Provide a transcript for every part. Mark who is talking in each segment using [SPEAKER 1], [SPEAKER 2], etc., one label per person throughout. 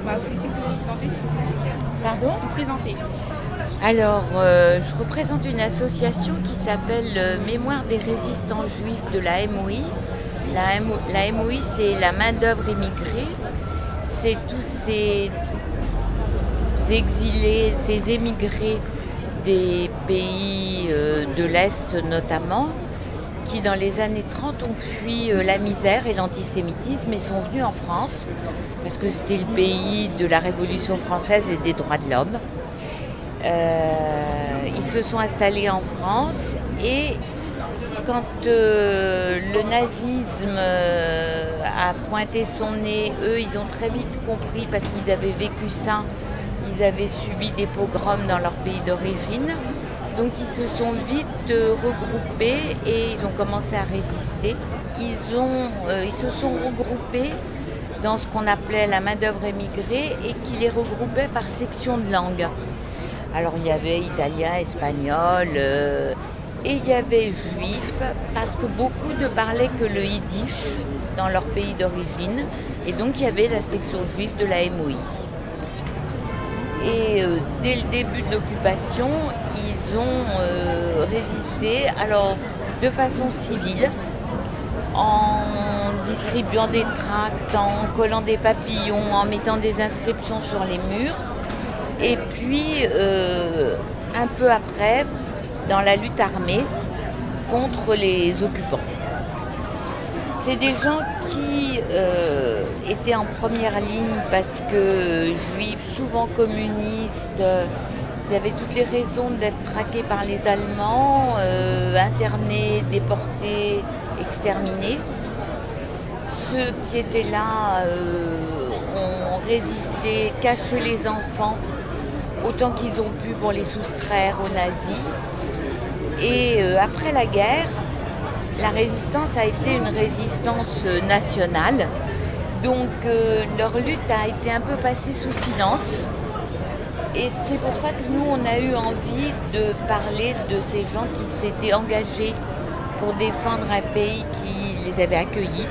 [SPEAKER 1] Vous laissez vous présenter, s'il vous plaît.
[SPEAKER 2] Pardon ?
[SPEAKER 1] Vous présenter.
[SPEAKER 2] Alors, je représente une association qui s'appelle Mémoire des résistants juifs de la MOI. La MOI, c'est la main-d'œuvre émigrée. C'est tous ces exilés, ces émigrés des pays de l'Est notamment, qui dans les années 30 ont fui la misère et l'antisémitisme et sont venus en France, parce que c'était le pays de la Révolution française et des droits de l'homme. Ils se sont installés en France et quand le nazisme a pointé son nez, eux, ils ont très vite compris, parce qu'ils avaient vécu ça, ils avaient subi des pogroms dans leur pays d'origine. Donc ils se sont vite regroupés et ils ont commencé à résister. Ils se sont regroupés dans ce qu'on appelait la main-d'œuvre émigrée et qui les regroupait par section de langue. Alors il y avait italien, espagnol et il y avait juif, parce que beaucoup ne parlaient que le yiddish dans leur pays d'origine. Et donc il y avait la section juive de la MOI. Et dès le début de l'occupation, ils ont résisté, alors de façon civile, en distribuant des tracts, en collant des papillons, en mettant des inscriptions sur les murs. Et puis, un peu après, dans la lutte armée contre les occupants. C'est des gens qui étaient en première ligne parce que juifs, souvent communistes, ils avaient toutes les raisons d'être traqués par les Allemands, internés, déportés, exterminés. Ceux qui étaient là ont résisté, caché les enfants autant qu'ils ont pu pour les soustraire aux nazis. Et après la guerre, la résistance a été une résistance nationale. Donc leur lutte a été un peu passée sous silence. Et c'est pour ça que nous, on a eu envie de parler de ces gens qui s'étaient engagés pour défendre un pays qui les avait accueillis,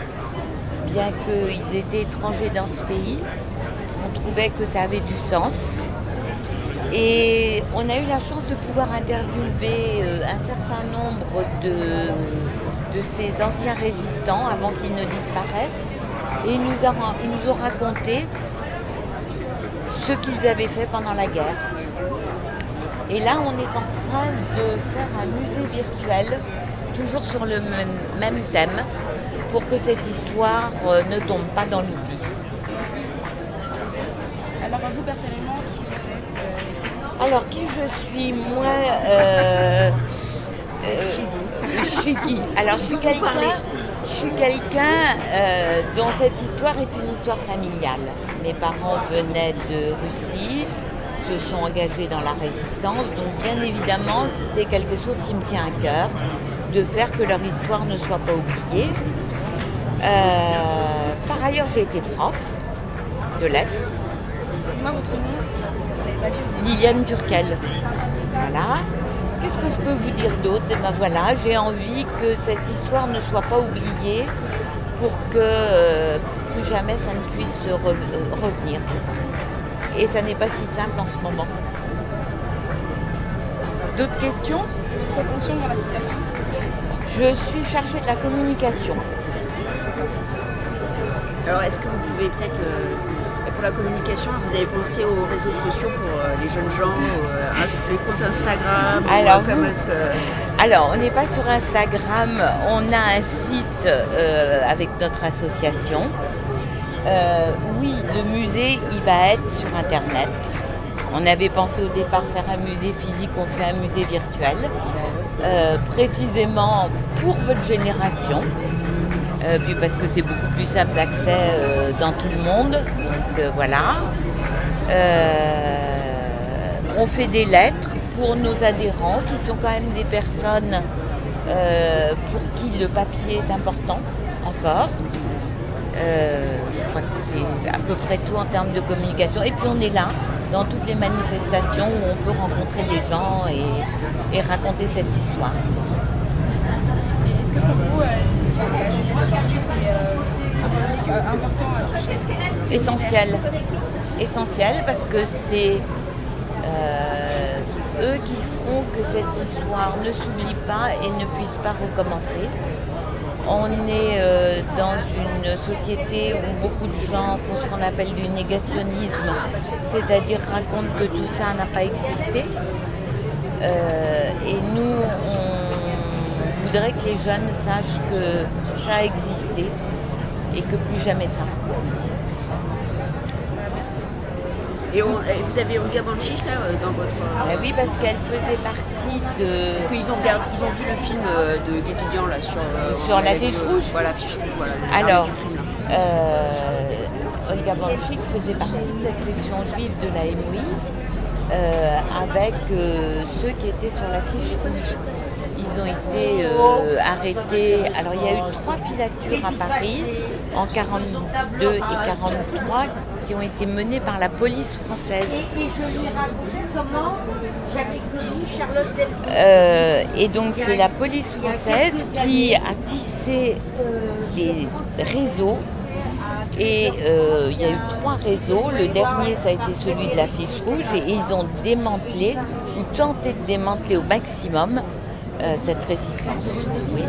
[SPEAKER 2] bien qu'ils étaient étrangers dans ce pays. On trouvait que ça avait du sens. Et on a eu la chance de pouvoir interviewer un certain nombre de ces anciens résistants avant qu'ils ne disparaissent. Et ils nous ont raconté ce qu'ils avaient fait pendant la guerre. Et là, on est en train de faire un musée virtuel, toujours sur le même thème, pour que cette histoire ne tombe pas dans l'oubli.
[SPEAKER 1] Alors, vous, personnellement, qui vous êtes
[SPEAKER 2] Alors, qui je suis, moi je suis qui? Alors, je suis quelqu'un dont cette histoire est une histoire familiale. Mes parents venaient de Russie, se sont engagés dans la résistance, donc bien évidemment, c'est quelque chose qui me tient à cœur, de faire que leur histoire ne soit pas oubliée. Par ailleurs, j'ai été prof de lettres.
[SPEAKER 1] Dites-moi votre nom. Vous n'avez pas dit au début.
[SPEAKER 2] Liliane Turkel. Voilà. Qu'est-ce que je peux vous dire d'autre? Et ben voilà, j'ai envie que cette histoire ne soit pas oubliée pour que plus jamais ça ne puisse revenir. Et ça n'est pas si simple en ce moment. D'autres questions?
[SPEAKER 1] Votre fonction dans l'association?
[SPEAKER 2] Je suis chargée de la communication.
[SPEAKER 3] Alors, est-ce que vous pouvez peut-être, pour la communication, vous avez pensé aux réseaux sociaux pour les jeunes gens, les comptes Instagram?
[SPEAKER 2] Alors, on n'est pas sur Instagram, on a un site avec notre association. Oui, le musée, il va être sur Internet. On avait pensé au départ faire un musée physique, on fait un musée virtuel, précisément pour votre génération. Puis parce que c'est beaucoup plus simple d'accès dans tout le monde. Donc voilà. On fait des lettres pour nos adhérents qui sont quand même des personnes pour qui le papier est important encore. Je crois que c'est à peu près tout en termes de communication. Et puis on est là dans toutes les manifestations où on peut rencontrer des gens et raconter cette histoire.
[SPEAKER 1] Et est-ce que pour vous, la jeunesse aujourd'hui, c'est un public important à toucher?
[SPEAKER 2] Essentiel. essentiel parce que c'est eux qui feront que cette histoire ne s'oublie pas et ne puisse pas recommencer. On est dans une société où beaucoup de gens font ce qu'on appelle du négationnisme, c'est-à-dire racontent que tout ça n'a pas existé. Et nous, on voudrait que les jeunes sachent que ça a existé et que plus jamais ça.
[SPEAKER 3] Et vous avez Olga Bancic là dans votre...
[SPEAKER 2] Oui, parce qu'elle faisait partie de...
[SPEAKER 3] Parce qu'ils ont vu le film de Guédiguian là
[SPEAKER 2] sur la fiche rouge.
[SPEAKER 3] Voilà, la fiche rouge, voilà.
[SPEAKER 2] Alors,
[SPEAKER 3] du crime, là.
[SPEAKER 2] Olga Bancic faisait partie de cette section juive de la MOI avec ceux qui étaient sur la fiche rouge. Ils ont été arrêtés. Alors, il y a eu 3 filatures à Paris en 42 et 43 qui ont été menées par la police française. Et donc, c'est la police française qui a tissé des réseaux. Et il y a eu 3 réseaux. Le dernier, ça a été celui de la fiche rouge. Et ils ont démantelé, ou tenté de démanteler au maximum, cette résistance. Oui.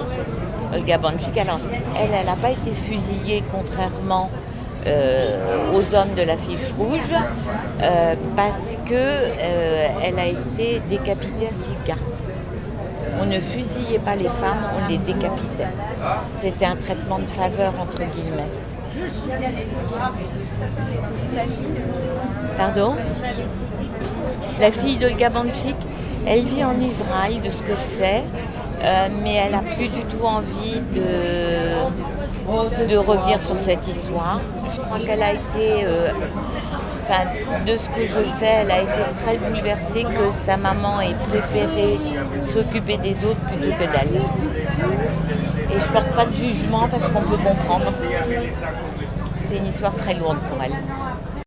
[SPEAKER 2] Olga Bancic, alors, elle n'a pas été fusillée contrairement aux hommes de la fiche rouge parce qu'elle a été décapitée à Stuttgart. On ne fusillait pas les femmes, on les décapitait. C'était un traitement de faveur entre guillemets.
[SPEAKER 1] Et sa fille
[SPEAKER 2] Pardon?
[SPEAKER 1] Sa fille.
[SPEAKER 2] La fille d'Olga Bancic, elle vit en Israël, de ce que je sais, mais elle n'a plus du tout envie de revenir sur cette histoire. Je crois qu'elle a été, de ce que je sais, elle a été très bouleversée que sa maman ait préféré s'occuper des autres plutôt que d'elle. Et je ne porte pas de jugement parce qu'on peut comprendre. C'est une histoire très lourde pour elle.